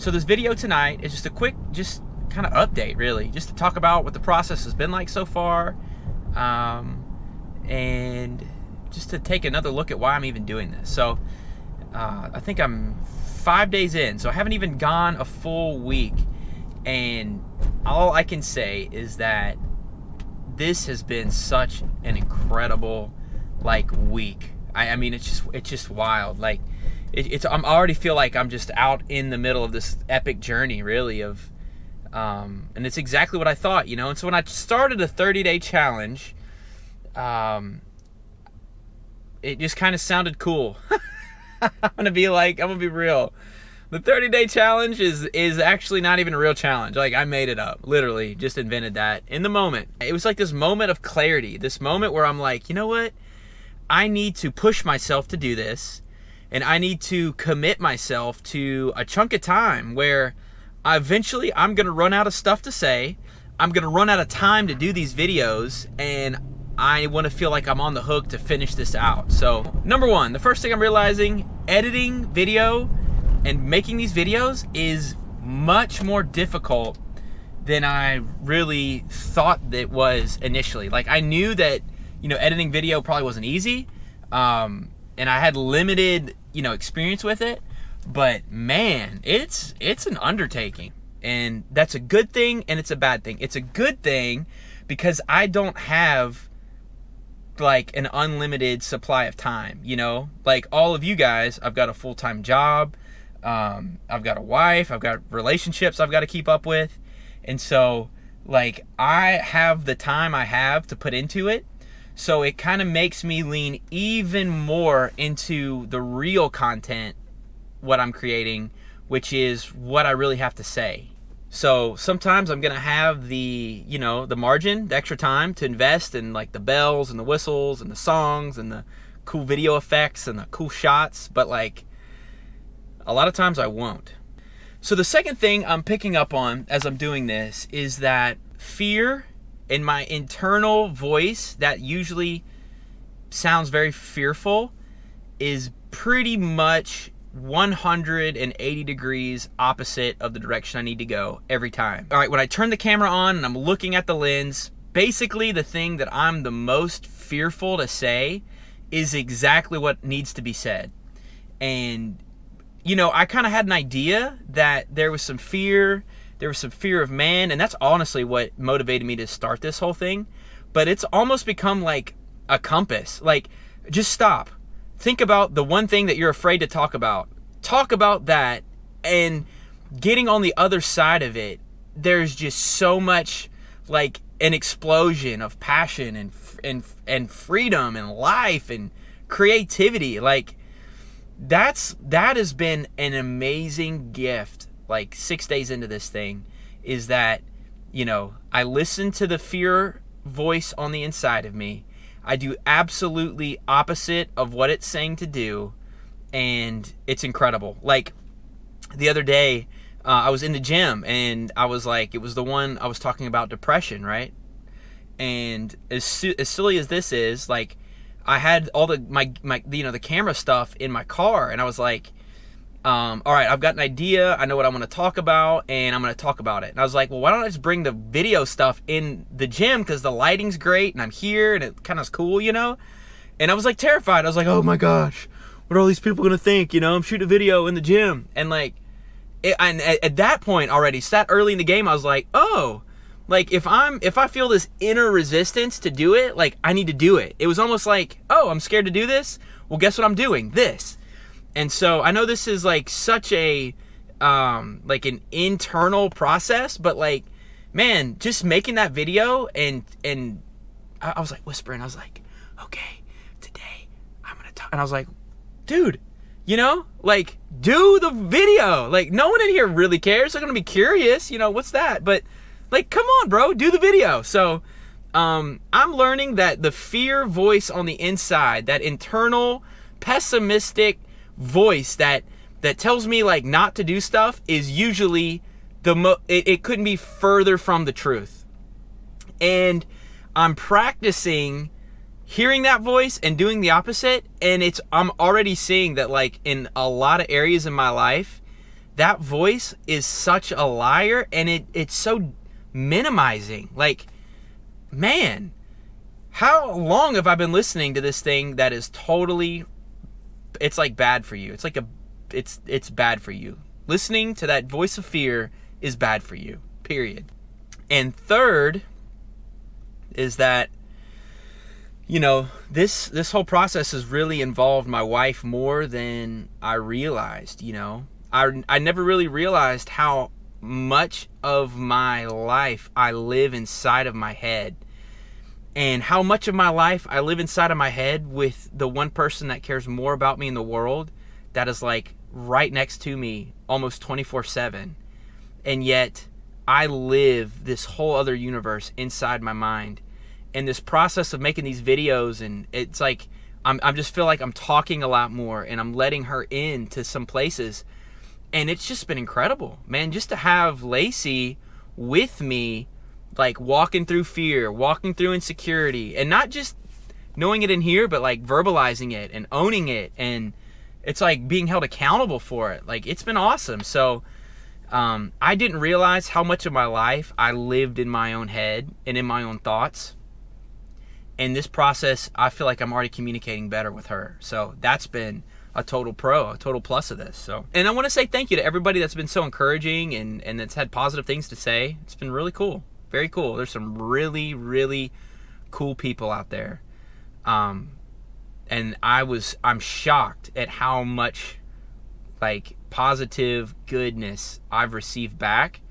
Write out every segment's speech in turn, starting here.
So this video tonight is just a quick, just kind of update, really, just to talk about what the process has been like so far, and just to take another look at why I'm even doing this. So I think I'm 5 days in, so I haven't even gone a full week, and all I can say is that this has been such an incredible week. I mean, it's just wild. Like I'm already feel like I'm just out in the middle of this epic journey, really, of and it's exactly what I thought, And so when I started a 30-day challenge, it just kind of sounded cool. I'm gonna be real. The 30-day challenge is actually not even a real challenge. I made it up, literally, just invented that in the moment. It was like this moment of clarity, this moment where I'm like, you know what? I need to push myself to do this, and I need to commit myself to a chunk of time where eventually I'm gonna run out of stuff to say. I'm gonna run out of time to do these videos, and I want to feel like I'm on the hook to finish this out. So number one, the first thing I'm realizing, editing video and making these videos is much more difficult than I really thought that it was initially. I knew that, editing video probably wasn't easy, and I had limited, experience with it, but man, it's an undertaking, and that's a good thing and it's a bad thing. It's a good thing because I don't have an unlimited supply of time, like all of you guys. I've got a full-time job, I've got a wife, I've got relationships I've got to keep up with, and so I have the time I have to put into it, so it kind of makes me lean even more into the real content, what I'm creating, which is what I really have to say. So sometimes I'm gonna have the margin, the extra time to invest in the bells and the whistles and the songs and the cool video effects and the cool shots, but a lot of times I won't. So the second thing I'm picking up on as I'm doing this is that fear in my internal voice that usually sounds very fearful is pretty much 180 degrees opposite of the direction I need to go every time. All right, when I turn the camera on and I'm looking at the lens, basically the thing that I'm the most fearful to say is exactly what needs to be said. And I kind of had an idea that there was some fear of man, and that's honestly what motivated me to start this whole thing. But it's almost become like a compass. Just stop. Think about the one thing that you're afraid to talk about. Talk about that, and getting on the other side of it, there's just so much an explosion of passion and freedom and life and creativity. That has been an amazing gift. 6 days into this thing, is that I listen to the fear voice on the inside of me. I do absolutely opposite of what it's saying to do, and it's incredible. The other day, I was in the gym, and I was it was the one I was talking about depression, right? And as silly as this is, I had all the the camera stuff in my car, and I was all right, I've got an idea, I know what I want to talk about, and I'm going to talk about it. And I was well, why don't I just bring the video stuff in the gym, because the lighting's great, and I'm here, and it kind of is cool, And I was terrified. I was oh my gosh, what are all these people going to think, I'm shooting a video in the gym. And and at that point already, so that early in the game, I was oh, if I feel this inner resistance to do it, I need to do it. It was almost oh, I'm scared to do this. Well, guess what I'm doing? This. And so I know this is such a an internal process, but man, just making that video, and I was whispering. I was okay, today I'm gonna talk, and I was dude, do the video. No one in here really cares. They're gonna be curious, what's that? But come on, bro, do the video. So I'm learning that the fear voice on the inside, that internal pessimistic voice that tells me not to do stuff, is usually it couldn't be further from the truth. And I'm practicing hearing that voice and doing the opposite, and I'm already seeing that in a lot of areas in my life that voice is such a liar, and it's so minimizing. Like, man, how long have I been listening to this thing that is totally, it's like bad for you. It's like it's bad for you. Listening to that voice of fear is bad for you, period. And third is that, this whole process has really involved my wife more than I realized. I never really realized how much of my life I live inside of my head, and how much of my life I live inside of my head with the one person that cares more about me in the world, that is like right next to me almost 24/7. And yet I live this whole other universe inside my mind. And this process of making these videos, and it's like I'm just feel like I'm talking a lot more, and I'm letting her into some places, and it's just been incredible, man. Just to have Lacey with me, like walking through fear, walking through insecurity, and not just knowing it in here, but like verbalizing it and owning it, and it's like being held accountable for it. Like, it's been awesome. So I didn't realize how much of my life I lived in my own head and in my own thoughts. And this process, I feel like I'm already communicating better with her. So that's been a total plus of this. So, and I want to say thank you to everybody that's been so encouraging and that's had positive things to say. It's been really cool. Very cool. There's some really, really cool people out there. And I'm shocked at how much like positive goodness I've received back.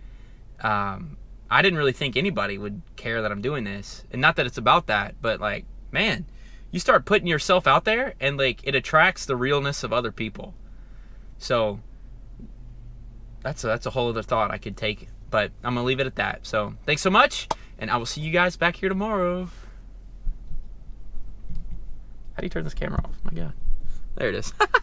I didn't really think anybody would care that I'm doing this. And not that it's about that, but like, man, you start putting yourself out there, and like it attracts the realness of other people. So that's a whole other thought I could take, but I'm gonna leave it at that. So thanks so much, and I will see you guys back here tomorrow. How do you turn this camera off? My God. There it is.